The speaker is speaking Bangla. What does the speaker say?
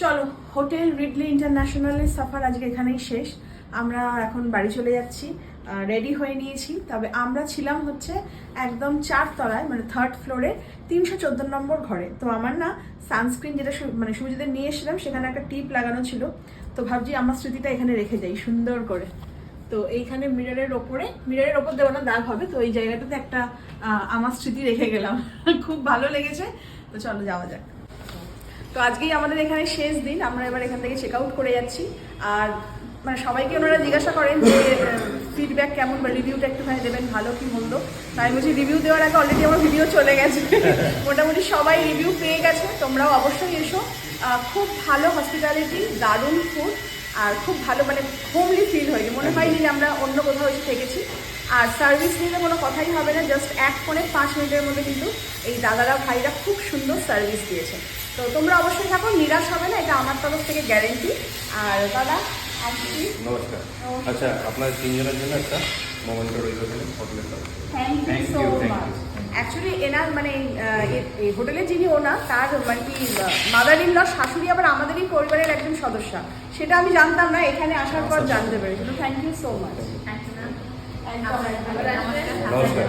চলো, হোটেল রিডলি ইন্টারন্যাশনালের সফর আজকে এখানেই শেষ। আমরা এখন বাড়ি চলে যাচ্ছি, রেডি হয়ে নিয়েছি। তবে আমরা ছিলাম হচ্ছে একদম 4 তলায়, মানে 3rd ফ্লোরে 314 নম্বর ঘরে। তো আমার না সানস্ক্রিন যেটা মানে সুবিধাদের নিয়ে এসেছিলাম, সেখানে একটা টিপ লাগানো ছিল। তো ভাবছি আমার স্মৃতিটা এখানে রেখে যাই সুন্দর করে। তো এইখানে মিররের ওপর দেওয়া না, দাগ হবে। তো এই জায়গাটাতে একটা আমার স্মৃতি রেখে গেলাম। খুব ভালো লেগেছে। তো চলো যাওয়া যাক। তো আজকেই আমাদের এখানে শেষ দিন, আমরা এবার এখান থেকে চেক আউট করে যাচ্ছি। আর মানে সবাইকে ওনারা জিজ্ঞাসা করেন যে ফিডব্যাক কেমন বা রিভিউটা একটুখানি দেবেন, ভালো কি মন্দ। তাই বলছি রিভিউ দেওয়ার আগে অলরেডি আমার ভিডিও চলে গেছে। মোটামুটি সবাই রিভিউ পেয়ে গেছে, তোমরাও অবশ্যই এসো। খুব ভালো হসপিটালিটি, দারুণ ফুড, আর খুব ভালো মানে হোমলি ফিল হয়েছে, মনে হয়নি যে আমরা অন্য কোথাও এসে থেকেছি। আর সার্ভিস নিয়ে কোনো কথাই হবে না, জাস্ট 1 ফোনে 5 মিনিটের মধ্যে কিন্তু এই দাদারা ভাইরা খুব সুন্দর সার্ভিস দিয়েছে। তো তোমরা অবশ্যই থাকো, নিরাশ হবে না, এটা আমার তরফ থেকে গ্যারেন্টি। আর দাদা আসছি। নমস্কার। আচ্ছা, আপনার 3 জনের জন্য একটা মোমেন্টো রইল হোটেলের তরফ থেকে। Thank you so much. Actually এনার মানে এই হোটেলে যিনি ওনার, তার মানে কি মাদার ইন ল শাশুড়ি আবার আমাদেরই পরিবারের একজন সদস্য, সেটা আমি জানতাম না, এখানে আসার পর জানতে পেরেছি। তো থ্যাংক ইউ সো মাচ। নমস্কার।